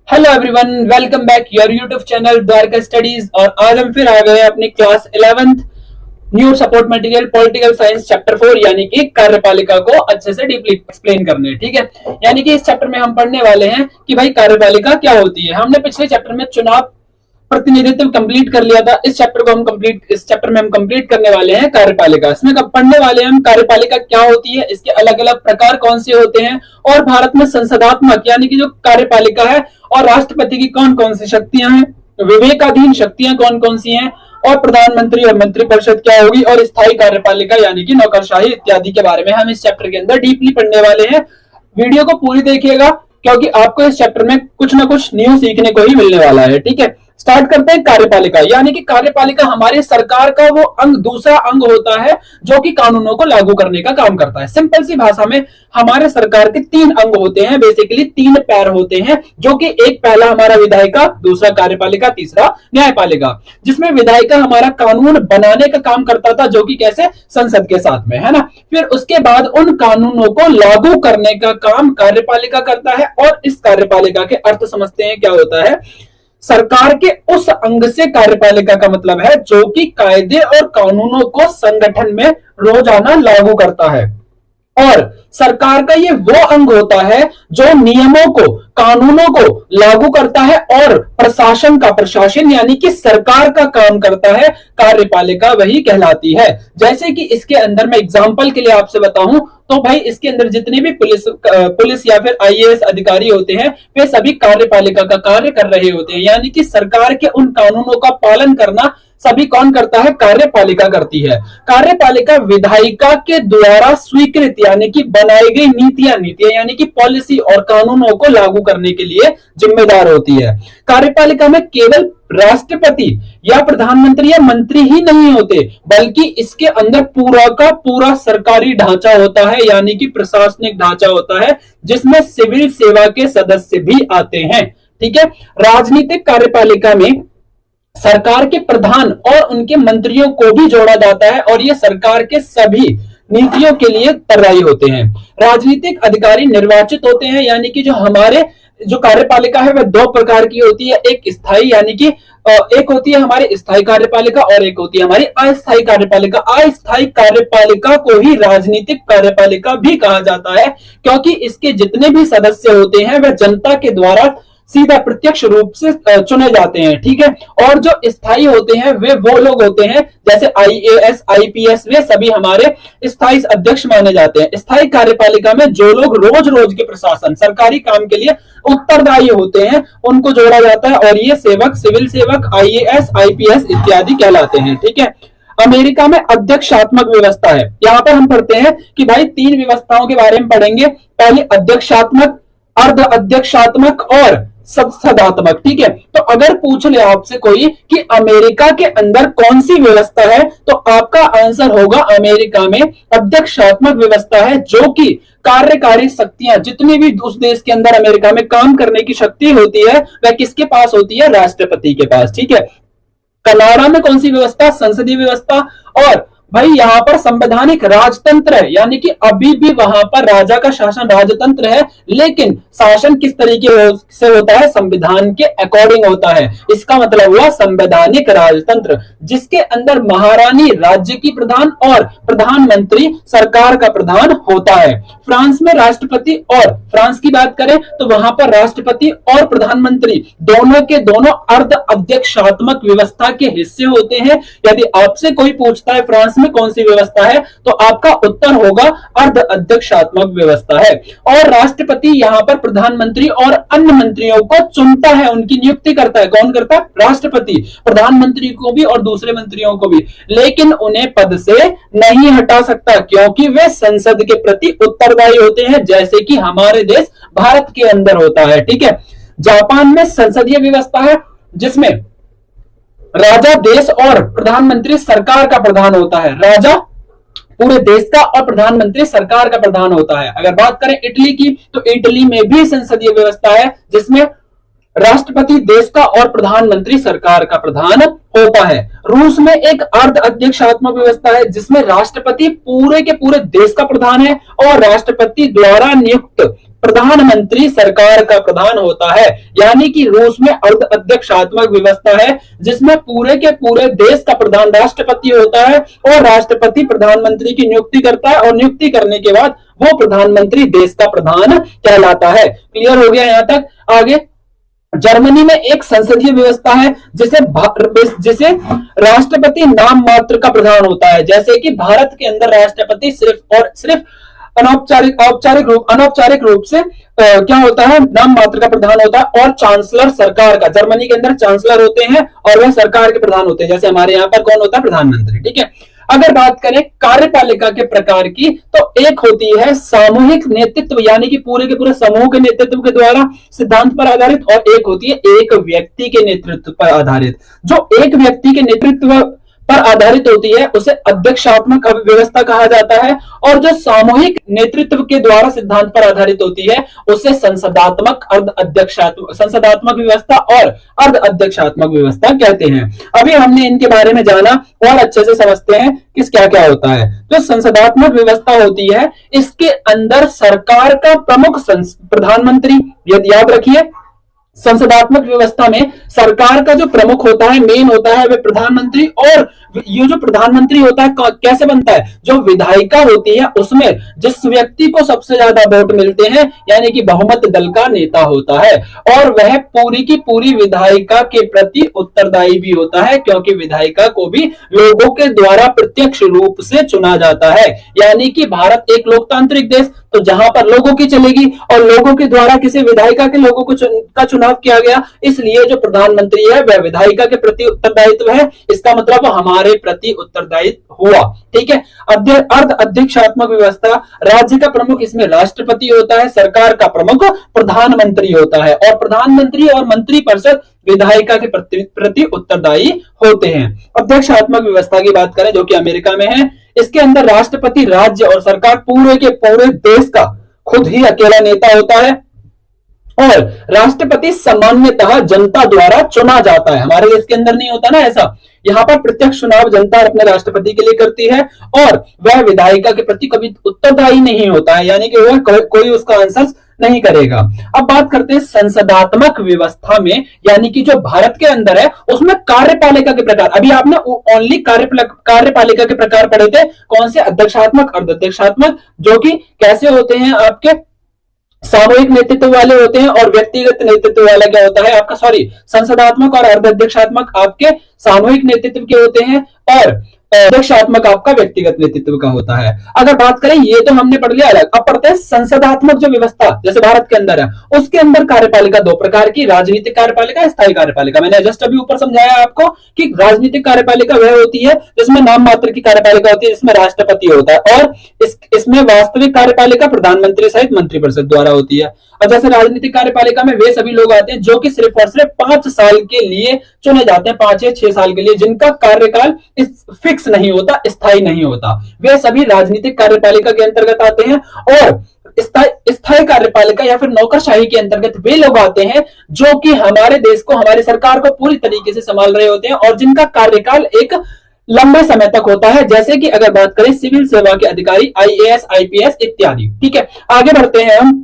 Hello everyone, welcome back your YouTube channel Dwarka studies. और आज हम फिर आ गए अपनी class 11th new support material political science chapter 4 यानी कि कार्यपालिका को अच्छे से डीपली एक्सप्लेन करने। ठीक है, यानी कि इस चैप्टर में हम पढ़ने वाले हैं कि भाई कार्यपालिका क्या होती है। हमने पिछले चैप्टर में चुनाव प्रतिनिधित्व कंप्लीट कर लिया था। इस चैप्टर में हम कंप्लीट करने वाले हैं कार्यपालिका। इसमें कब पढ़ने वाले हैं हम कार्यपालिका क्या होती है, इसके अलग अलग प्रकार कौन से होते हैं, और भारत में संसदात्मक यानी कि जो कार्यपालिका है और राष्ट्रपति की कौन कौन सी शक्तियां हैं, विवेकाधीन शक्तियां कौन कौन सी हैं, और प्रधानमंत्री और मंत्रिपरिषद क्या होगी, और स्थायी कार्यपालिका यानी कि नौकरशाही इत्यादि के बारे में हम इस चैप्टर के अंदर डीपली पढ़ने वाले हैं। वीडियो को पूरी देखिएगा क्योंकि आपको इस चैप्टर में कुछ ना कुछ न्यू सीखने को ही मिलने वाला है। ठीक है, स्टार्ट करते हैं। कार्यपालिका यानी कि कार्यपालिका हमारी सरकार का वो अंग, दूसरा अंग होता है जो कि कानूनों को लागू करने का काम करता है। सिंपल सी भाषा में हमारे सरकार के तीन अंग होते हैं, बेसिकली तीन पैर होते हैं, जो कि एक पहला हमारा विधायिका, दूसरा कार्यपालिका, तीसरा न्यायपालिका। जिसमें विधायिका हमारा कानून बनाने का काम करता था, जो कि कैसे, संसद के साथ में, है ना। फिर उसके बाद उन कानूनों को लागू करने का काम कार्यपालिका करता है। और इस कार्यपालिका के अर्थ समझते हैं क्या होता है। सरकार के उस अंग से कार्यपालिका का मतलब है जो कि कायदे और कानूनों को संगठन में रोजाना लागू करता है। और सरकार का ये वो अंग होता है जो नियमों को, कानूनों को लागू करता है और प्रशासन का, प्रशासन यानी कि सरकार का काम करता है, कार्यपालिका वही कहलाती है। जैसे कि इसके अंदर मैं एग्जांपल के लिए आपसे बताऊं तो भाई इसके अंदर जितने भी पुलिस या फिर आईएएस अधिकारी होते हैं वे सभी कार्यपालिका का कार्य कर रहे होते हैं। यानी कि सरकार के उन कानूनों का पालन करना सभी कौन करता है, कार्यपालिका करती है। कार्यपालिका विधायिका के द्वारा स्वीकृत यानी कि बनाई गई नीतियां यानी कि पॉलिसी और कानूनों को लागू करने के लिए जिम्मेदार होती है। कार्यपालिका में केवल राष्ट्रपति या प्रधानमंत्री या मंत्री ही नहीं होते, बल्कि इसके अंदर पूरा का पूरा सरकारी ढांचा होता है, यानी कि प्रशासनिक ढांचा होता है, जिसमें सिविल सेवा के सदस्य भी आते हैं। ठीक है, राजनीतिक कार्यपालिका में सरकार के प्रधान और उनके मंत्रियों को भी जोड़ा जाता है, और ये सरकार के सभी नीतियों के लिए उत्तरदायी होते हैं। राजनीतिक अधिकारी निर्वाचित होते हैं, यानी कि जो हमारे जो कार्यपालिका है वह दो प्रकार की होती है। एक स्थायी यानी कि एक होती है हमारी स्थायी कार्यपालिका और एक होती है हमारी अस्थायी कार्यपालिका। अस्थायी कार्यपालिका को ही राजनीतिक कार्यपालिका भी कहा जाता है, क्योंकि इसके जितने भी सदस्य होते हैं वह जनता के द्वारा सीधा प्रत्यक्ष रूप से चुने जाते हैं। ठीक है, और जो स्थायी होते हैं वे वो लोग होते हैं जैसे आईएएस, आईपीएस, वे सभी हमारे स्थायी अध्यक्ष माने जाते हैं। स्थायी कार्यपालिका में जो लोग रोज रोज के प्रशासन, सरकारी काम के लिए उत्तरदायी होते हैं उनको जोड़ा जाता है, और ये सेवक, सिविल सेवक, आईएएस, आईपीएस इत्यादि कहलाते हैं। ठीक है, अमेरिका में अध्यक्षात्मक व्यवस्था है। यहां पर हम पढ़ते हैं कि भाई तीन व्यवस्थाओं के बारे में पढ़ेंगे। पहले अध्यक्षात्मक, अर्ध अध्यक्षात्मक और संसदात्मक। ठीक है, तो अगर पूछ ले आपसे कोई कि अमेरिका के अंदर कौन सी व्यवस्था है, तो आपका आंसर होगा अमेरिका में अध्यक्षात्मक व्यवस्था है, जो कि कार्यकारी शक्तियां जितनी भी उस देश के अंदर अमेरिका में काम करने की शक्ति होती है वह किसके पास होती है, राष्ट्रपति के पास। ठीक है, कनाडा में कौन सी व्यवस्था, संसदीय व्यवस्था। और भाई यहां पर संवैधानिक राजतंत्र है, यानी कि अभी भी वहां पर राजा का शासन राजतंत्र है, लेकिन शासन किस तरीके से होता है, संविधान के अकॉर्डिंग होता है। इसका मतलब हुआ संवैधानिक राजतंत्र, जिसके अंदर महारानी राज्य की प्रधान और प्रधानमंत्री सरकार का प्रधान होता है। फ्रांस में राष्ट्रपति, और फ्रांस की बात करें तो वहां पर राष्ट्रपति और प्रधानमंत्री दोनों के दोनों अर्ध अध्यक्षात्मक व्यवस्था के हिस्से होते हैं। यदि आपसे कोई पूछता है फ्रांस में कौन सी व्यवस्था है, तो आपका उत्तर होगा अर्ध अध्यक्षात्मक व्यवस्था है। और राष्ट्रपति यहां पर प्रधानमंत्री और अन्य मंत्रियों को चुनता है, उनकी नियुक्ति करता है। कौन करता है, राष्ट्रपति, प्रधानमंत्री को भी और दूसरे मंत्रियों को भी, लेकिन उन्हें पद से नहीं हटा सकता, क्योंकि वे संसद के प्रति उत्तरदायी होते हैं, जैसे कि हमारे देश भारत के अंदर होता है। ठीक है, जापान में संसदीय व्यवस्था है, जिसमें राजा देश और प्रधानमंत्री सरकार का प्रधान होता है। राजा पूरे देश का और प्रधानमंत्री सरकार का प्रधान होता है। अगर बात करें इटली की, तो इटली में भी संसदीय व्यवस्था है, जिसमें राष्ट्रपति देश का और प्रधानमंत्री सरकार का प्रधान होता है। रूस में एक अर्ध अध्यक्षात्मक व्यवस्था है, जिसमें राष्ट्रपति पूरे के पूरे देश का प्रधान है और राष्ट्रपति द्वारा नियुक्त प्रधानमंत्री सरकार का प्रधान होता है। यानी कि रूस में अर्ध अध्यक्षात्मक व्यवस्था है, जिसमें पूरे के पूरे देश का प्रधान राष्ट्रपति होता है और राष्ट्रपति प्रधानमंत्री की नियुक्ति करता है और नियुक्ति करने के बाद वो प्रधानमंत्री देश का प्रधान कहलाता है। क्लियर हो गया यहां तक? आगे जर्मनी में एक संसदीय व्यवस्था है जिसे राष्ट्रपति नाम मात्र का प्रधान होता है। जैसे कि भारत के अंदर राष्ट्रपति सिर्फ और सिर्फ अनौपचारिक रूप से क्या होता है, नाम मात्र का प्रधान होता है। और चांसलर सरकार का, जर्मनी के अंदर चांसलर होते हैं और वह सरकार के प्रधान होते हैं। जैसे हमारे यहाँ पर कौन होता है, प्रधानमंत्री। ठीक है। अगर बात करें कार्यपालिका के प्रकार की, तो एक होती है सामूहिक नेतृत्व, यानी कि पूरे के पूरे समूह के नेतृत्व के द्वारा सिद्धांत पर आधारित, और एक होती है एक व्यक्ति के नेतृत्व पर आधारित। जो एक व्यक्ति के नेतृत्व पर आधारित होती है उसे अध्यक्षात्मक व्यवस्था कहा जाता है, और जो सामूहिक नेतृत्व के द्वारा सिद्धांत पर आधारित होती है उसे संसदात्मक संसदात्मक व्यवस्था और अर्ध अध्यक्षात्मक व्यवस्था कहते हैं। अभी हमने इनके बारे में जाना और अच्छे से समझते हैं किस क्या क्या होता है। जो संसदात्मक व्यवस्था होती है, इसके अंदर सरकार का प्रमुख प्रधानमंत्री, याद रखिए संसदात्मक व्यवस्था में सरकार का जो प्रमुख होता है, मेन होता है, वह प्रधानमंत्री। और ये जो प्रधानमंत्री होता है कैसे बनता है, जो विधायिका होती है उसमें जिस व्यक्ति को सबसे ज्यादा वोट मिलते हैं, यानी कि बहुमत दल का नेता होता है, और वह पूरी की पूरी विधायिका के प्रति उत्तरदायी भी होता है, क्योंकि विधायिका को भी लोगों के द्वारा प्रत्यक्ष रूप से चुना जाता है। यानी कि भारत एक लोकतांत्रिक देश, तो जहां पर लोगों की चलेगी और लोगों के द्वारा किसी विधायिका के लोगों का चुनाव किया गया, इसलिए जो प्रधानमंत्री है वह विधायिका के प्रति उत्तरदायित्व है। इसका मतलब हमारे प्रति उत्तरदायित्व हुआ। ठीक है। अर्ध अध्यक्षात्मक व्यवस्था, राज्य का प्रमुख इसमें राष्ट्रपति होता है, सरकार का प्रमुख प्रधानमंत्री होता है, और प्रधानमंत्री और मंत्रिपरिषद विधायिका के प्रति उत्तरदायी होते हैं। अध्यक्षात्मक व्यवस्था की बात करें जो कि अमेरिका में है, इसके अंदर राष्ट्रपति राज्य और सरकार पूरे के पूरे देश का खुद ही अकेला नेता होता है, और राष्ट्रपति सामान्यतः जनता द्वारा चुना जाता है। हमारे देश के अंदर नहीं होता ना ऐसा, यहाँ पर प्रत्यक्ष चुनाव जनता अपने राष्ट्रपति के लिए करती है, और वह विधायिका के प्रति कभी उत्तरदायी नहीं होता है, यानी कि वह कोई उसका आंसर नहीं करेगा। अब बात करते हैं संसदात्मक व्यवस्था में, यानी कि जो भारत के अंदर है उसमें कार्यपालिका के प्रकार। अभी आपने ओनली कार्यपालिका के प्रकार पढ़े थे, कौन से, अध्यक्षात्मक, अर्धअध्यक्षात्मक, जो कि कैसे होते हैं, आपके सामूहिक नेतृत्व वाले होते हैं, और व्यक्तिगत नेतृत्व वाला क्या होता है आपका, संसदात्मक और अर्धअध्यक्षात्मक आपके सामूहिक नेतृत्व के होते हैं, और अध्यक्षात्मक आपका व्यक्तिगत नेतृत्व का होता है। अगर बात करें, ये तो हमने पढ़ लिया अलग। अब पढ़ते हैं संसदात्मक जो व्यवस्था जैसे भारत के अंदर है, उसके अंदर कार्यपालिका दो प्रकार की, राजनीतिक कार्यपालिका, स्थायी कार्यपालिका। मैंने जस्ट अभी ऊपर समझाया आपको कि राजनीतिक कार्यपालिका वह होती है जिसमें नाम मात्र की कार्यपालिका होती है, जिसमें राष्ट्रपति होता है, और इसमें वास्तविक कार्यपालिका प्रधानमंत्री सहित मंत्रिपरिषद द्वारा होती है। और जैसे राजनीतिक कार्यपालिका में वे सभी लोग आते हैं जो कि सिर्फ और सिर्फ 5 साल के लिए चुने जाते हैं, 5 या 6 साल के लिए, जिनका कार्यकाल फिक्स नहीं होता, स्थायी नहीं होता। वे सभी राजनीतिक कार्यपालिका के अंतर्गत आते हैं। और स्थायी कार्यपालिका या फिर नौकरशाही के अंतर्गत वे लोग आते हैं जो कि हमारे देश को, हमारी सरकार को पूरी तरीके से संभाल रहे होते हैं, और जिनका कार्यकाल एक लंबे समय तक होता है। जैसे कि अगर बात करें सिविल सेवा के अधिकारी, IAS, IPS इत्यादि। ठीक है। आगे बढ़ते हैं हम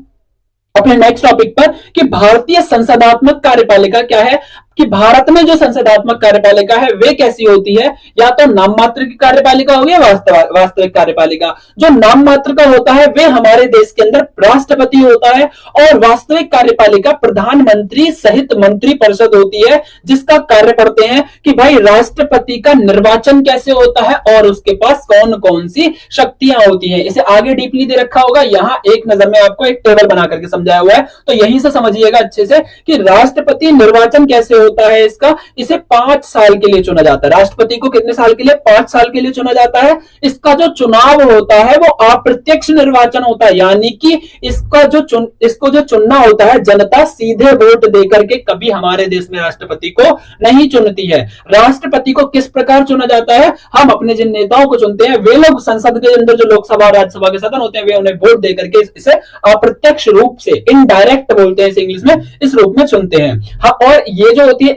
अपने नेक्स्ट टॉपिक पर कि भारतीय संसदात्मक कार्यपालिका क्या है, कि भारत में जो संसदात्मक कार्यपालिका है वे कैसी होती है, या तो नाम मात्र की कार्यपालिका होगी या वास्तविक कार्यपालिका। जो नाम मात्र का होता है वे हमारे देश के अंदर राष्ट्रपति होता है, और वास्तविक कार्यपालिका प्रधानमंत्री सहित मंत्रिपरिषद होती है, जिसका कार्य पढ़ते हैं कि भाई राष्ट्रपति का निर्वाचन कैसे होता है और उसके पास कौन कौन सी शक्तियां होती है। इसे आगे डीपली दे रखा होगा, यहाँ एक नजर में आपको एक टेबल बना करके समझाया हुआ है, तो यहीं से समझिएगा अच्छे से कि राष्ट्रपति निर्वाचन कैसे होता है इसका। इसे 5 साल के लिए चुना जाता है। राष्ट्रपति को कितने साल के लिए, 5 साल के लिए चुना जाता है। इसका जो चुनाव होता है वो अप्रत्यक्ष निर्वाचन होता है, यानी कि इसको जो चुनना होता है जनता सीधे वोट देकर के कभी हमारे देश में राष्ट्रपति को नहीं चुनती है। राष्ट्रपति को किस प्रकार चुना जाता है, हम अपने जिन नेताओं को चुनते हैं वे लोग संसद के अंदर जो लोकसभा और राज्यसभा के सदन होते हैं वे उन्हें वोट देकर के इसे अप्रत्यक्ष रूप से, इनडायरेक्ट बोलते हैं इसे इंग्लिश में, इस रूप में चुनते हैं। हाँ, और ये जो होती है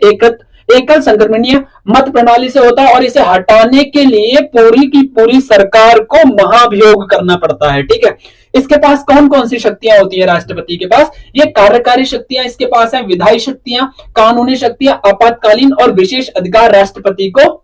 एकल संक्रमणीय मत प्रणाली से होता है, और इसे हटाने के लिए पूरी की पूरी सरकार को महाभियोग करना पड़ता है। ठीक है। इसके पास कौन कौन सी शक्तियां होती है राष्ट्रपति के पास? ये कार्यकारी शक्तियां इसके पास है, विधायी शक्तियां, कानूनी शक्तियां, आपातकालीन और विशेष अधिकार राष्ट्रपति को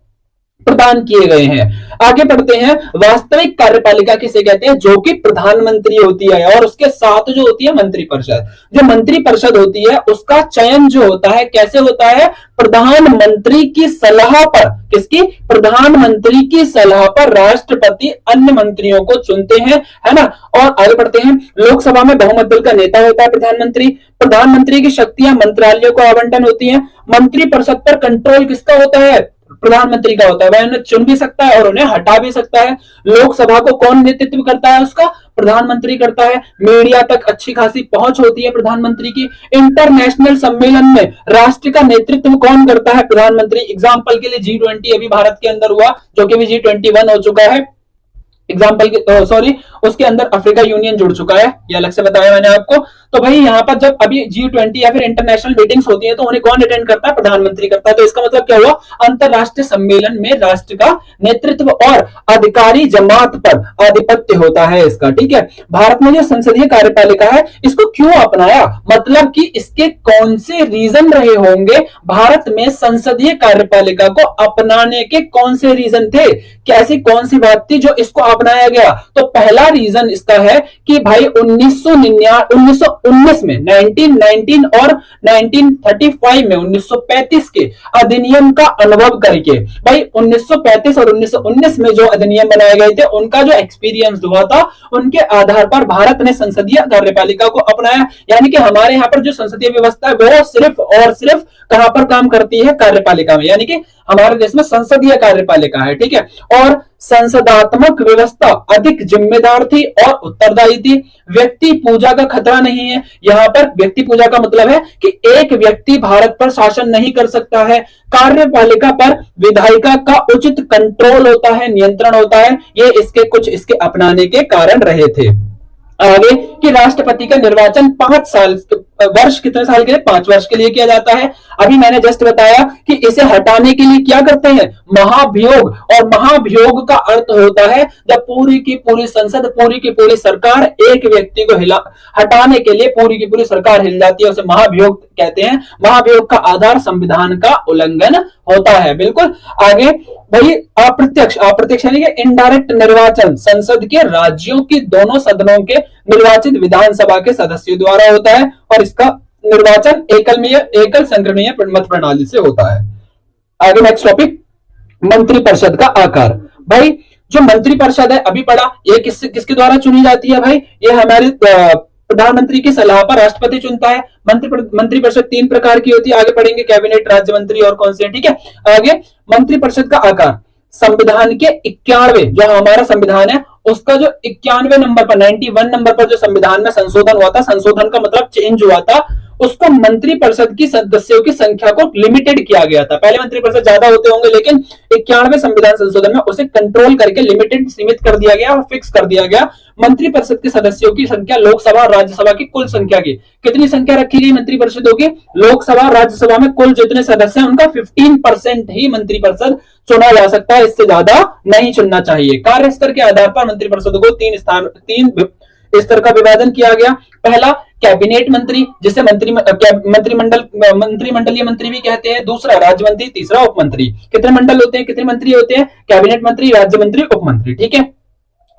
प्रदान किए गए हैं। आगे बढ़ते हैं, वास्तविक कार्यपालिका किसे कहते हैं? जो कि प्रधानमंत्री होती है और उसके साथ जो होती है मंत्रिपरिषद। जो मंत्रिपरिषद होती है उसका चयन जो होता है कैसे होता है? प्रधानमंत्री की सलाह पर। किसकी? प्रधानमंत्री की सलाह पर राष्ट्रपति अन्य मंत्रियों को चुनते हैं, है ना। और आगे बढ़ते हैं, लोकसभा में बहुमत बल का नेता होता है प्रधानमंत्री। प्रधानमंत्री की शक्तियां मंत्रालयों को आवंटन होती है। मंत्रिपरिषद पर कंट्रोल किसका होता है? प्रधानमंत्री का होता है। वह उन्हें चुन भी सकता है और उन्हें हटा भी सकता है। लोकसभा को कौन नेतृत्व करता है? उसका प्रधानमंत्री करता है। मीडिया तक अच्छी खासी पहुंच होती है प्रधानमंत्री की। इंटरनेशनल सम्मेलन में राष्ट्र का नेतृत्व कौन करता है? प्रधानमंत्री। एग्जाम्पल के लिए G20 अभी भारत के अंदर हुआ, जो कि G21 हो चुका है। एग्जाम्पल के सॉरी उसके अंदर अफ्रीका यूनियन जुड़ चुका है, ये अलग से बताया मैंने आपको। तो भाई यहाँ पर जब अभी G20 या फिर इंटरनेशनल मीटिंग्स होती है तो उन्हें कौन अटेंड करता है? प्रधानमंत्री करता है। तो इसका मतलब क्या हुआ? अंतरराष्ट्रीय सम्मेलन में राष्ट्र का नेतृत्व और अधिकारी जमात पर आधिपत्य होता है इसका, ठीक है। भारत में जो संसदीय कार्यपालिका है इसको क्यों अपनाया? मतलब कि इसके कौन से रीजन रहे होंगे? भारत में संसदीय कार्यपालिका को अपनाने के कौन से रीजन थे? कैसी कौन सी बात थी जो इसको अपनाया गया? तो पहला रीजन इसका है कि भाई 1919 में 1919 और 1935 में 1935 के अधिनियम का अनुभव करके, भाई 1935 और 1919 में जो अधिनियम बनाए गए थे उनका जो एक्सपीरियंस हुआ था उनके आधार पर भारत ने संसदीय कार्यपालिका को अपनाया। यानी कि हमारे यहाँ पर जो संसदीय व्यवस्था है वो सिर्फ और सिर्फ कहां पर काम करती है? कार्यपालिका में। यानी कि हमारे देश में संसदीय कार्यपालिका है, ठीक है। और संसदात्मक व्यवस्था अधिक जिम्मेदार थी और उत्तरदायी थी। व्यक्ति पूजा का खतरा नहीं है। यहां पर व्यक्ति पूजा का मतलब है कि एक व्यक्ति भारत पर शासन नहीं कर सकता है। कार्यपालिका पर विधायिका का उचित कंट्रोल होता है, नियंत्रण होता है। ये इसके कुछ इसके अपनाने के कारण रहे थे। आगे कि राष्ट्रपति का निर्वाचन 5 साल वर्ष कितने साल के लिए? 5 वर्ष के लिए किया जाता है। अभी मैंने जस्ट बताया कि इसे हटाने के लिए क्या करते हैं? महाभियोग। और महाभियोग का अर्थ होता है जब पूरी की पूरी संसद, पूरी की पूरी सरकार एक व्यक्ति को हटाने के लिए पूरी की पूरी सरकार हिल जाती है, उसे महाभियोग कहते हैं। महाभियोग का आधार संविधान का उल्लंघन होता है। बिल्कुल। आगे भाई अप्रत्यक्ष यानी कि इनडायरेक्ट निर्वाचन संसद के राज्यों की दोनों सदनों के निर्वाचित विधानसभा के सदस्यों द्वारा होता है और इसका निर्वाचन एकल संक्रमणीय मत प्रणाली से होता है। आगे नेक्स्ट टॉपिक, मंत्रिपरिषद का आकार। भाई जो मंत्रिपरिषद है अभी पढ़ा, ये किसके द्वारा चुनी जाती है? भाई ये हमारे प्रधानमंत्री की सलाह पर राष्ट्रपति चुनता है। मंत्रिपरिषद 3 प्रकार की होती है, आगे पढ़ेंगे। कैबिनेट, राज्य मंत्री और कौन से, ठीक है। आगे मंत्रिपरिषद का आकार संविधान के 91 जो हमारा संविधान है उसका जो 91 नंबर पर 91 नंबर पर जो संविधान में संशोधन हुआ था, संशोधन का मतलब चेंज हुआ था, उसको मंत्रिपरिषद की सदस्यों की संख्या को लिमिटेड किया गया था। पहले मंत्रिपरिषद ज्यादा होते होंगे लेकिन 91वें संविधान संशोधन में उसे कंट्रोल करके लिमिटेड, सीमित कर दिया गया और फिक्स कर दिया गया। मंत्रिपरिषद के सदस्यों की संख्या लोकसभा और राज्यसभा की कुल संख्या की कितनी संख्या रखी गई मंत्रिपरिषदों की? लोकसभा और राज्यसभा में कुल जितने सदस्य हैं उनका 15% ही मंत्रिपरिषद चुना जा सकता है, इससे ज्यादा नहीं चुनना चाहिए। कार्य स्तर के आधार पर मंत्रिपरिषद को 3 स्तर का विभाजन किया गया। पहला कैबिनेट मंत्री जिसे मंत्रिमंडलीय मंत्री भी कहते हैं। दूसरा राज्य मंत्री, तीसरा उप मंत्री। कितने मंडल होते हैं, कितने मंत्री होते हैं? कैबिनेट मंत्री, राज्य मंत्री, उप मंत्री, ठीक है।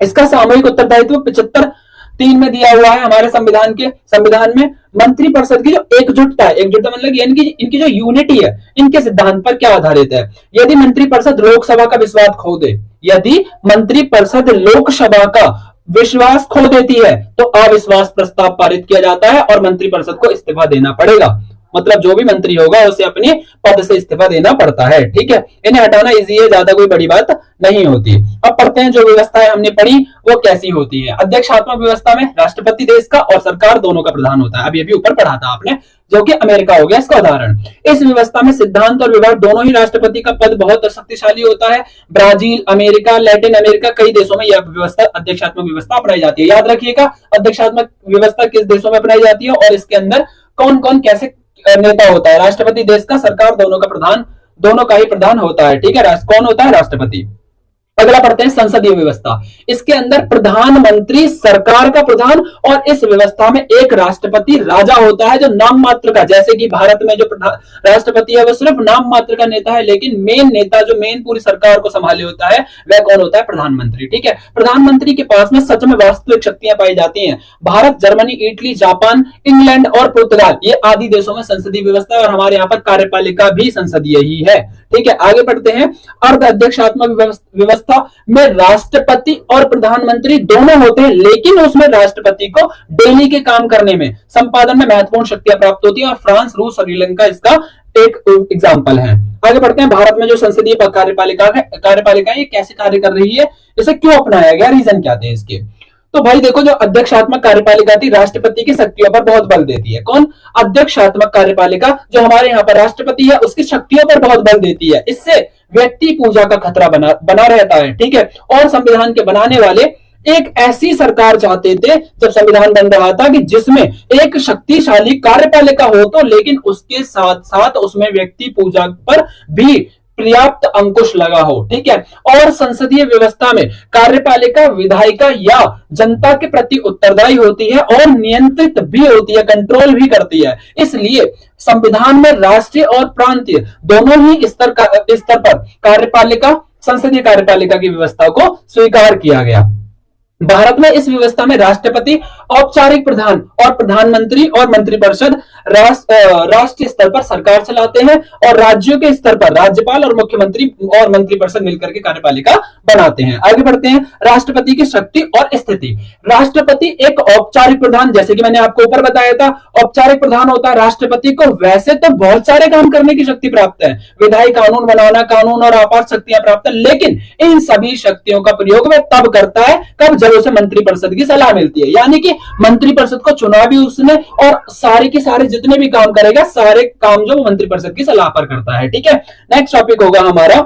इसका सामूहिक उत्तरदायित्व 75(3) में दिया हुआ है हमारे संविधान में। मंत्रिपरिषद की जो एकजुटता है, एकजुटता मतलब यानी कि इनकी जो यूनिटी है, इनके सिद्धांत पर क्या आधारित है? यदि मंत्रिपरिषद लोकसभा का विश्वास खो दे, यदि मंत्रिपरिषद लोकसभा का विश्वास खो देती है तो अविश्वास प्रस्ताव पारित किया जाता है और मंत्रिपरिषद को इस्तीफा देना पड़ेगा। मतलब जो भी मंत्री होगा उसे अपने पद से इस्तीफा देना पड़ता है, ठीक है। इन्हें हटाना इजी है, ज्यादा कोई बड़ी बात नहीं होती। अब पढ़ते हैं जो व्यवस्थाएं हमने पढ़ी वो कैसी होती है। अध्यक्षात्मक व्यवस्था में राष्ट्रपति देश का और सरकार दोनों का प्रधान होता है। अभी अभी ऊपर पढ़ा था आपने, जो कि अमेरिका हो गया इसका उदाहरण। इस व्यवस्था में सिद्धांत और विभाग दोनों ही राष्ट्रपति का पद बहुत शक्तिशाली होता है। ब्राजील, अमेरिका, लैटिन अमेरिका कई देशों में यह व्यवस्था, अध्यक्षात्मक व्यवस्था अपनाई जाती है। याद रखिएगा अध्यक्षात्मक व्यवस्था किस देशों में अपनाई जाती है और इसके अंदर कौन कौन कैसे नेता होता है। राष्ट्रपति देश का, सरकार दोनों का ही प्रधान होता है, ठीक है। कौन होता है? राष्ट्रपति। अगला पढ़ते हैं संसदीय व्यवस्था। इसके अंदर प्रधानमंत्री सरकार का प्रधान और इस व्यवस्था में एक राष्ट्रपति राजा होता है जो नाम मात्र का, जैसे कि भारत में जो राष्ट्रपति है वो सिर्फ नाम मात्र का नेता है, लेकिन मेन नेता जो मेन पूरी सरकार को संभाले होता है वह कौन होता है? प्रधानमंत्री। ठीक है, प्रधानमंत्री के पास में सच में वास्तविक शक्तियां पाई जाती हैं। Bharat, Germany, Italy, Japan, England और पुर्तगाल ये आदि देशों में संसदीय व्यवस्था, और हमारे यहाँ पर कार्यपालिका भी संसदीय ही है। ठीक है, आगे बढ़ते हैं। अर्ध अध्यक्षात्मक व्यवस्था में राष्ट्रपति और प्रधानमंत्री दोनों होते हैं, लेकिन उसमें राष्ट्रपति को डेली के काम करने में, संपादन में महत्वपूर्ण शक्तियां प्राप्त होती है, और फ्रांस, रूस, श्रीलंका इसका एक एग्जाम्पल है। आगे बढ़ते हैं। भारत में जो संसदीय कार्यपालिका है ये कैसे कार्य कर रही है, इसे क्यों अपनाया गया, रीजन क्या थे इसके? तो भाई देखो, जो अध्यक्षात्मक कार्यपालिका थी राष्ट्रपति की शक्तियों पर बहुत बल देती है। कौन? अध्यक्षात्मक कार्यपालिका जो हमारे यहाँ पर राष्ट्रपति है उसकी शक्तियों पर बहुत बल देती है। इससे व्यक्ति पूजा का खतरा बना रहता है। ठीक है, और संविधान के बनाने वाले एक ऐसी सरकार चाहते थे जब संविधान बन रहा था कि जिसमें एक शक्तिशाली कार्यपालिका हो, तो लेकिन उसके साथ साथ उसमें व्यक्ति पूजा पर भी पर्याप्त अंकुश लगा हो। ठीक है, और संसदीय व्यवस्था में कार्यपालिका विधायिका या जनता के प्रति उत्तरदायी होती है और नियंत्रित भी होती है, कंट्रोल भी करती है। इसलिए संविधान में राष्ट्रीय और प्रांतीय दोनों ही स्तर पर कार्यपालिका, संसदीय कार्यपालिका की व्यवस्था को स्वीकार किया गया। भारत में इस व्यवस्था में राष्ट्रपति, औपचारिक प्रधान और प्रधानमंत्री और मंत्रिपरिषद राष्ट्रीय स्तर पर सरकार चलाते हैं, और राज्यों के स्तर पर राज्यपाल और मुख्यमंत्री और मंत्रिपरिषद मिलकर के कार्यपालिका बनाते हैं। आगे बढ़ते हैं। राष्ट्रपति की शक्ति और स्थिति। राष्ट्रपति एक औपचारिक प्रधान, जैसे कि मैंने आपको ऊपर बताया था, औपचारिक प्रधान होता है। राष्ट्रपति को वैसे तो बहुत सारे काम करने की शक्ति प्राप्त है, विधायी कानून बनाना, कानून और आपात शक्तियां प्राप्त है, लेकिन इन सभी शक्तियों का प्रयोग वह तब करता है कब जब उसे मंत्रिपरिषद की सलाह मिलती है। यानी कि मंत्रिपरिषद को चुना भी उसने, और सारे के सारे जितने भी काम करेगा सारे काम जो मंत्रिपरिषद की सलाह पर करता है। ठीक है, नेक्स्ट टॉपिक होगा हमारा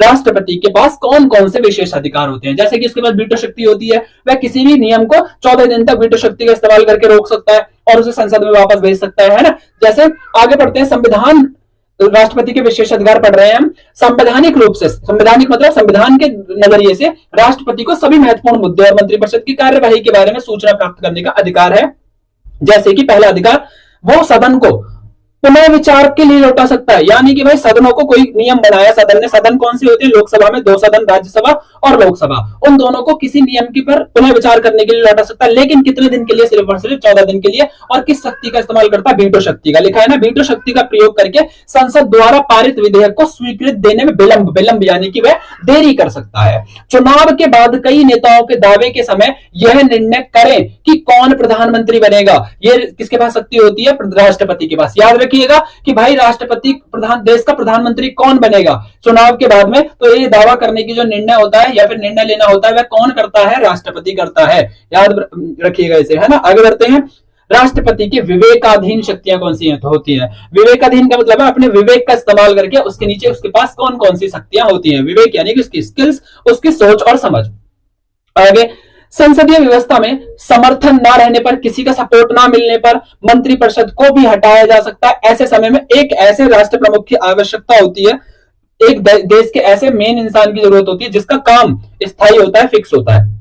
राष्ट्रपति के पास कौन कौन से विशेष अधिकार होते हैं। जैसे कि उसके पास वीटो शक्ति होती है, वह किसी भी नियम को 14 दिन तक वीटो शक्ति का इस्तेमाल करके रोक सकता है और उसे संसद में वापस भेज सकता है ना। जैसे आगे बढ़ते हैं। संविधान, राष्ट्रपति के विशेष अधिकार पढ़ रहे हैं हम। संवैधानिक रूप से, संवैधानिक मतलब संविधान के नजरिए से राष्ट्रपति को सभी महत्वपूर्ण मुद्दे और मंत्रिपरिषद की कार्यवाही के बारे में सूचना प्राप्त करने का अधिकार है। जैसे कि पहला अधिकार, वो सदन को पुनः विचार के लिए लौटा सकता है। यानी कि भाई सदनों को कोई नियम बनाया सदन ने, सदन कौन सी होती है? लोकसभा में 2 सदन, राज्यसभा और लोकसभा, उन दोनों को किसी नियम के पर पुनः विचार करने के लिए लौटा सकता है, लेकिन कितने दिन के लिए? सिर्फ और सिर्फ 14 दिन के लिए। और किस शक्ति का इस्तेमाल करता है? वीटो शक्ति का। लिखा है ना, वीटो शक्ति का प्रयोग करके संसद द्वारा पारित विधेयक को स्वीकृत देने में विलंब यानी कि वह देरी कर सकता है। चुनाव के बाद कई नेताओं के दावे के समय यह निर्णय करें कि कौन प्रधानमंत्री बनेगा, ये किसके पास शक्ति होती है? राष्ट्रपति के पास। याद रखिएगा कि भाई राष्ट्रपति देश का प्रधानमंत्री कौन बनेगा चुनाव के बाद में, तो ये दावा करने की जो निर्णय होता है या फिर निर्णय लेना होता है वह कौन करता है? राष्ट्रपति करता है। याद रखिएगा इसे, है ना। आगे बढ़ते हैं। राष्ट्रपति की विवेकाधीन शक्तियां कौन सी होती हैं? विवेकाधीन का मतलब है अपने विवेक का इस्तेमाल करके उसके नीचे उसके पास कौन कौन सी शक्तियां होती हैं। विवेक यानी कि उसकी स्किल्स, उसकी सोच और समझ। आगे, संसदीय व्यवस्था में समर्थन ना रहने पर, किसी का सपोर्ट ना मिलने पर मंत्रिपरिषद को भी हटाया जा सकता है। ऐसे समय में एक ऐसे राष्ट्र प्रमुख की आवश्यकता होती है, एक देश के ऐसे मेन इंसान की जरूरत होती है जिसका काम स्थायी होता है, फिक्स होता है,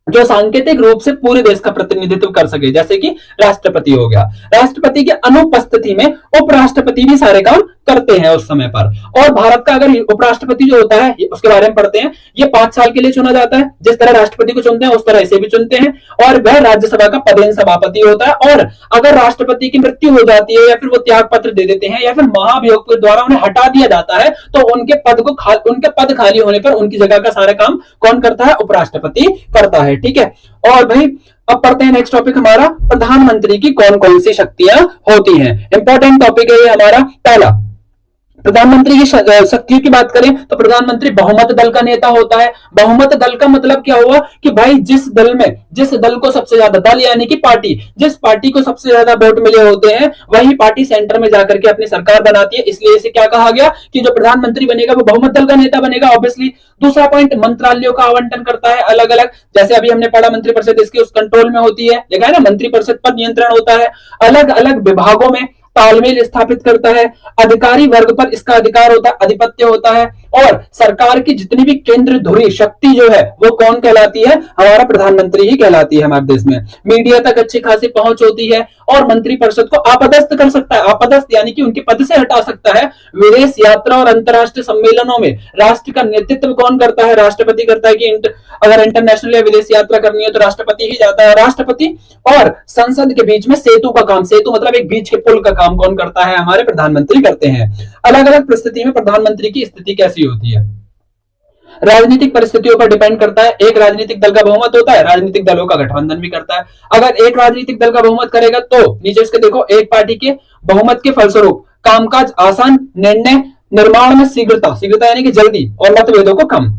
जो सांकेतिक रूप से पूरे देश का प्रतिनिधित्व कर सके, जैसे कि राष्ट्रपति हो गया। राष्ट्रपति की अनुपस्थिति में उपराष्ट्रपति भी सारे काम करते हैं उस समय पर। और भारत का अगर उपराष्ट्रपति जो होता है उसके बारे में पढ़ते हैं, ये 5 साल के लिए चुना जाता है। जिस तरह राष्ट्रपति को चुनते हैं उस तरह इसे भी चुनते हैं, और वह राज्यसभा का पदेन सभापति होता है। और अगर राष्ट्रपति की मृत्यु हो जाती है या फिर वो त्याग पत्र दे देते हैं या फिर महाभियोग के द्वारा उन्हें हटा दिया जाता है, तो उनके पद खाली होने पर उनकी जगह का सारा काम कौन करता है? उपराष्ट्रपति करता है। ठीक है, और भाई अब पढ़ते हैं नेक्स्ट टॉपिक हमारा, प्रधानमंत्री की कौन कौन सी शक्तियां होती हैं। इंपॉर्टेंट टॉपिक है ये हमारा। पहला, प्रधानमंत्री की शक्तियों की बात करें तो प्रधानमंत्री बहुमत दल का नेता होता है। बहुमत दल का मतलब क्या हुआ कि भाई जिस दल को सबसे ज्यादा, दल यानी कि पार्टी, जिस पार्टी को सबसे ज्यादा वोट मिले होते हैं वही पार्टी सेंटर में जाकर के अपनी सरकार बनाती है। इसलिए इसे क्या कहा गया कि जो प्रधानमंत्री बनेगा वो बहुमत दल का नेता बनेगा, ऑब्वियसली। दूसरा पॉइंट, मंत्रालयों का आवंटन करता है अलग अलग, जैसे अभी हमने पढ़ा मंत्रिपरिषद इसके उस कंट्रोल में होती है, देखा है ना, मंत्रिपरिषद पर नियंत्रण होता है। अलग अलग विभागों में तालमेल स्थापित करता है, अधिकारी वर्ग पर इसका अधिकार होता है, अधिपत्य होता है, और सरकार की जितनी भी केंद्र धुरी शक्ति जो है वो कौन कहलाती है, हमारा प्रधानमंत्री ही कहलाती है हमारे देश में। मीडिया तक अच्छी खासी पहुंच होती है और मंत्रिपरिषद को आपदस्थ कर सकता है, आपदस्थ यानी कि उनके पद से हटा सकता है। विदेश यात्रा और अंतर्राष्ट्रीय सम्मेलनों में राष्ट्र का नेतृत्व कौन करता है, राष्ट्रपति करता है कि अगर इंटरनेशनल या विदेश यात्रा करनी है तो राष्ट्रपति ही जाता है, राष्ट्रपति। और संसद के बीच में सेतु का काम, सेतु मतलब एक बीच के पुल का काम कौन करता है, हमारे प्रधानमंत्री करते हैं। अलग अलग परिस्थिति में प्रधानमंत्री की स्थिति कैसी होती है, राजनीतिक परिस्थितियों पर डिपेंड करता है। एक राजनीतिक दल का बहुमत होता है, राजनीतिक दलों का गठबंधन भी करता है। अगर एक राजनीतिक दल का बहुमत करेगा तो नीचे इसके देखो, एक पार्टी के बहुमत के फलस्वरूप कामकाज आसान, निर्णय निर्माण में शीघ्रता, शीघ्रता यानी कि जल्दी, और मतभेदों को कम।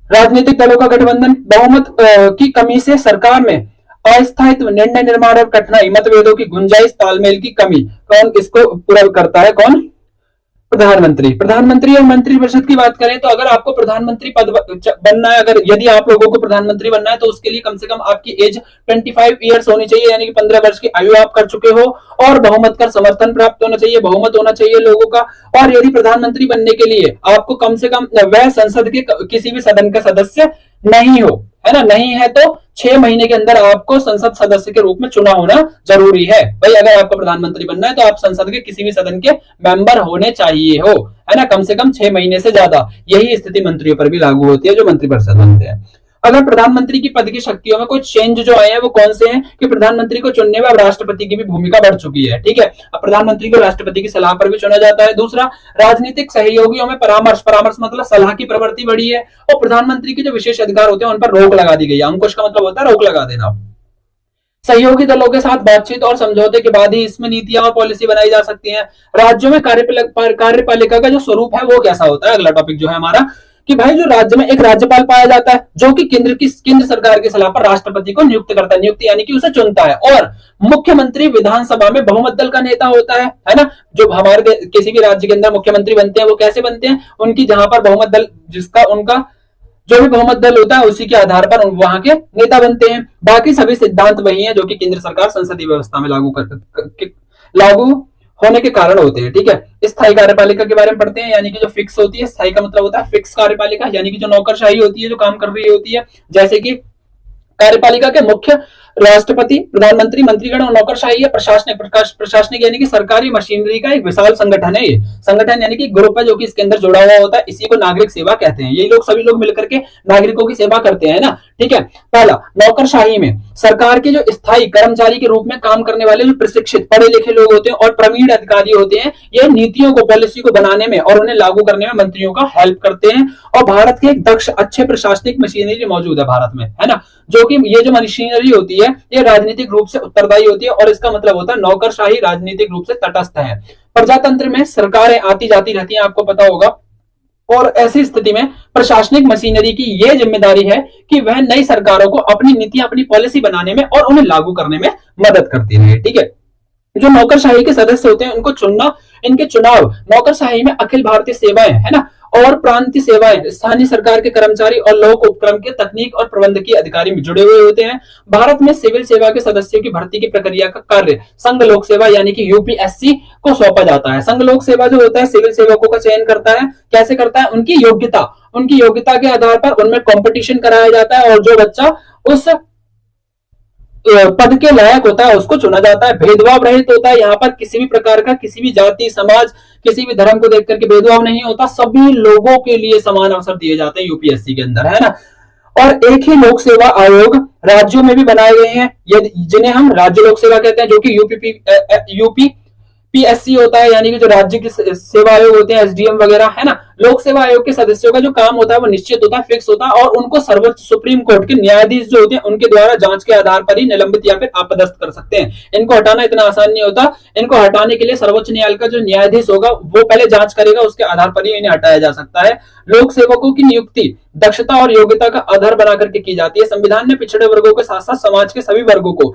राजनीतिक दलों का गठबंधन, बहुमत की कमी से सरकार में अस्थायित्व, निर्णय निर्माण और कठिनाई, मतभेदों की गुंजाइश, तालमेल की कमी। कौन इसको पूरा करता है, कौन, प्रधानमंत्री। प्रधानमंत्री और मंत्रिपरिषद की बात करें तो अगर आपको प्रधानमंत्री पद बनना है, अगर यदि आप लोगों को प्रधानमंत्री बनना है तो उसके लिए कम से कम आपकी एज 25 ईयर्स होनी चाहिए, यानी कि 15 वर्ष की आयु आप कर चुके हो, और बहुमत का समर्थन प्राप्त होना चाहिए, बहुमत होना चाहिए लोगों का। और यदि प्रधानमंत्री बनने के लिए आपको कम से कम वह संसद के किसी भी सदन का सदस्य नहीं हो, है ना, नहीं है तो 6 महीने के अंदर आपको संसद सदस्य के रूप में चुना होना जरूरी है। भाई अगर आपको प्रधानमंत्री बनना है तो आप संसद के किसी भी सदन के मेंबर होने चाहिए हो, है ना, कम से कम 6 महीने से ज्यादा। यही स्थिति मंत्रियों पर भी लागू होती है जो मंत्रिपरिषद बनते हैं। अगर प्रधानमंत्री की पद की शक्तियों में कुछ चेंज जो आए हैं वो कौन से हैं कि प्रधानमंत्री को चुनने में अब राष्ट्रपति की भी भूमिका बढ़ चुकी है, ठीक है। अब प्रधानमंत्री को राष्ट्रपति की सलाह पर भी चुना जाता है। दूसरा, राजनीतिक सहयोगियों में परामर्श, परामर्श मतलब सलाह की प्रवृत्ति बढ़ी है, और प्रधानमंत्री के जो विशेष अधिकार होते हैं उन पर रोक लगा दी गई है। अंकुश का मतलब होता है रोक लगा देना। सहयोगी दलों के साथ बातचीत और समझौते के बाद ही इसमें नीतियां और पॉलिसी बनाई जा सकती हैं। राज्यों में कार्यपालिका का जो स्वरूप है वो कैसा होता है, अगला टॉपिक जो है हमारा, कि भाई जो राज्य में एक राज्यपाल पाया जाता है जो कि केंद्र सरकार की सलाह पर राष्ट्रपति को नियुक्त करता है, नियुक्ति यानी कि उसे चुनता है। और मुख्यमंत्री विधानसभा में बहुमत दल का नेता होता है ना। जो हमारे किसी भी राज्य के अंदर मुख्यमंत्री बनते हैं वो कैसे बनते हैं, उनकी जहां पर बहुमत दल, जिसका उनका जो भी बहुमत दल होता है उसी के आधार पर वहां के नेता बनते हैं। बाकी सभी सिद्धांत वही है जो कि केंद्र सरकार संसदीय व्यवस्था में लागू होने के कारण होते हैं, ठीक है। स्थायी कार्यपालिका के बारे में पढ़ते हैं, यानी कि जो फिक्स होती है, स्थायी का मतलब होता है फिक्स कार्यपालिका, यानी कि जो नौकरशाही होती है, जो काम कर रही होती है। जैसे कि कार्यपालिका के मुख्य राष्ट्रपति, प्रधानमंत्री, मंत्रीगण, और नौकरशाही है प्रशासनिक। प्रशासनिक यानी कि सरकारी मशीनरी का एक विशाल संगठन है। ये संगठन यानी कि ग्रुप है जो कि इसके अंदर जुड़ा हुआ होता है, इसी को नागरिक सेवा कहते हैं। यही लोग, सभी लोग मिलकर के नागरिकों की सेवा करते हैं ना, ठीक है। पहला, नौकरशाही में सरकार के जो स्थायी कर्मचारी के रूप में काम करने वाले जो प्रशिक्षित पढ़े लिखे लोग होते हैं और प्रवीण अधिकारी होते हैं, ये नीतियों को, पॉलिसी को बनाने में और उन्हें लागू करने में मंत्रियों का हेल्प करते हैं। और भारत के एक दक्ष, अच्छे प्रशासनिक मशीनरी मौजूद है भारत में, है ना, जो कि ये जो मशीनरी होती है ये राजनीतिक रूप से उत्तरदायी होती है, और इसका मतलब होता है नौकरशाही राजनीतिक रूप से तटस्थ है। प्रजातंत्र में सरकारें आती जाती रहती हैं, आपको पता होगा, और ऐसी स्थिति में प्रशासनिक मशीनरी की यह जिम्मेदारी है कि वह नई सरकारों को अपनी नीतियां, अपनी पॉलिसी बनाने में और उन्हें लागू करने में मदद करती है, ठीक है। जो नौकरशाही के सदस्य होते हैं उनको चुनना, इनके चुनाव, नौकरशाही में अखिल भारतीय सेवाएं, है ना, और प्रांतीय सेवाएं, स्थानीय सरकार के कर्मचारी और लोक उपक्रम के तकनीक और प्रबंधकीय अधिकारी में जुड़े हुए होते हैं। भारत में सिविल सेवा के सदस्यों की भर्ती की प्रक्रिया का कार्य संघ लोक सेवा यानी कि यूपीएससी को सौंपा जाता है। संघ लोक सेवा जो होता है सिविल सेवकों का चयन करता है, कैसे करता है, उनकी योग्यता के आधार पर उनमें कंपटीशन कराया जाता है, और जो बच्चा उस पद के लायक होता है उसको चुना जाता है। भेदभाव रहित होता है, यहाँ पर किसी भी प्रकार का, किसी भी जाति, समाज, किसी भी धर्म को देख करके भेदभाव नहीं होता, सभी लोगों के लिए समान अवसर दिए जाते हैं यूपीएससी के अंदर, है ना। और एक ही लोक सेवा आयोग राज्यों में भी बनाए गए हैं, जिन्हें हम राज्य लोक सेवा कहते हैं, जो कि यूपीएससी होता है, यानी कि जो राज्य के सेवा आयोग होते हैं, एसडीएम वगैरह, है ना। लोक सेवा आयोग के सदस्यों का जो काम होता है वो निश्चित होता है, फिक्स होता है, और उनको सर्वोच्च सुप्रीम कोर्ट के न्यायाधीश जो होते हैं उनके द्वारा जांच के आधार पर ही निलंबित या फिर अपदस्थ कर सकते हैं। इनको हटाना इतना आसान नहीं होता, इनको हटाने के लिए सर्वोच्च न्यायालय का जो न्यायाधीश होगा वो पहले जांच करेगा, उसके आधार पर ही इन्हें हटाया जा सकता है। लोक सेवकों की नियुक्ति दक्षता और योग्यता का आधार बना करके की जाती है। संविधान ने पिछड़े वर्गों के साथ साथ समाज के सभी वर्गों को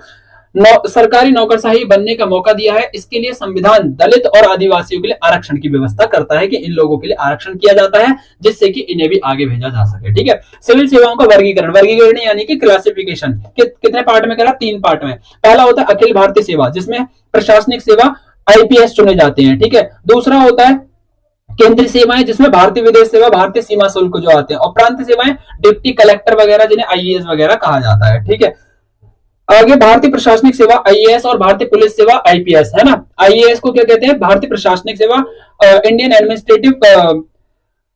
सरकारी नौकरशाही बनने का मौका दिया है। इसके लिए संविधान दलित और आदिवासियों के लिए आरक्षण की व्यवस्था करता है कि इन लोगों के लिए आरक्षण किया जाता है, जिससे कि इन्हें भी आगे भेजा जा सके, ठीक है। सिविल सेवाओं का वर्गीकरण यानी कि क्लासिफिकेशन कितने पार्ट में करा, 3 पार्ट में। पहला होता है अखिल भारतीय सेवा, जिसमें प्रशासनिक सेवा, आईपीएस चुने जाते हैं। ठीक है, दूसरा होता है केंद्रीय सेवाएं, जिसमें भारतीय विदेश सेवा, भारतीय सीमा शुल्क जो आते हैं, और प्रांतीय सेवाएं डिप्टी कलेक्टर वगैरह, जिन्हें आईएएस वगैरह कहा जाता है। ठीक है, आगे भारतीय प्रशासनिक सेवा आईएएस और भारतीय पुलिस सेवा आईपीएस, है ना। आईएएस को क्या कहते हैं, भारतीय प्रशासनिक सेवा, इंडियन एडमिनिस्ट्रेटिव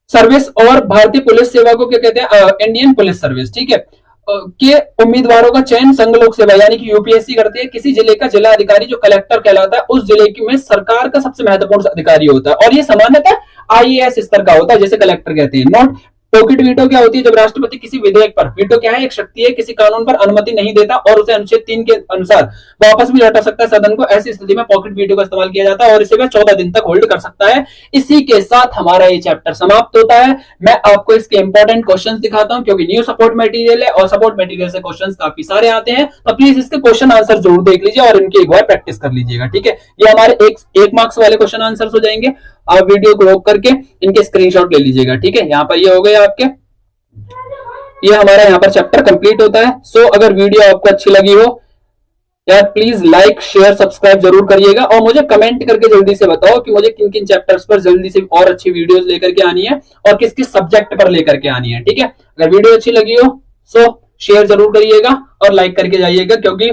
सर्विस, और भारतीय पुलिस सेवा को क्या कहते हैं, इंडियन पुलिस सर्विस। ठीक है, के उम्मीदवारों का चयन संघ लोक सेवा यानी कि यूपीएससी करती है। किसी जिले का जिला अधिकारी जो कलेक्टर कहलाता है, उस जिले में सरकार का सबसे महत्वपूर्ण अधिकारी होता है, और ये सामान्यतः आईएएस स्तर का होता है, जैसे कलेक्टर कहते हैं। नोट, पॉकेट वीटो क्या होती है, जब राष्ट्रपति किसी विधेयक पर, वीटो क्या है, एक शक्ति है, किसी कानून पर अनुमति नहीं देता और उसे अनुच्छेद 3 के अनुसार वापस भी हटा सकता है सदन को, ऐसी स्थिति में पॉकेट वीटो का इस्तेमाल किया जाता है और इसे वह 14 दिन तक होल्ड कर सकता है। इसी के साथ हमारा ये चैप्टर समाप्त होता है। मैं आपको इसके इंपॉर्टेंट क्वेश्चंस दिखाता हूं, क्योंकि न्यू सपोर्ट मटेरियल है और सपोर्ट मटेरियल से क्वेश्चंस काफी सारे आते हैं, तो प्लीज इसके क्वेश्चन आंसर जरूर देख लीजिए और इनकी एक बार प्रैक्टिस कर लीजिएगा। ठीक है, ये हमारे एक मार्क्स वाले क्वेश्चन आंसर हो जाएंगे। आप वीडियो को रोक करके इनके स्क्रीनशॉट ले लीजिएगा। ठीक है, यहाँ पर ये हो गए आपके, ये हमारा यहाँ पर चैप्टर कंप्लीट होता है। सो अगर वीडियो आपको अच्छी लगी हो यार, प्लीज लाइक शेयर सब्सक्राइब जरूर करिएगा, और मुझे कमेंट करके जल्दी से बताओ कि मुझे किन किन चैप्टर्स पर जल्दी से और अच्छी वीडियोस लेकर के आनी है और किस किस सब्जेक्ट पर लेकर के आनी है। ठीक है, अगर वीडियो अच्छी लगी हो सो शेयर जरूर करिएगा और लाइक करके जाइएगा, क्योंकि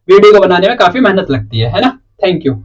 वीडियो को बनाने में काफी मेहनत लगती है ना। Thank you.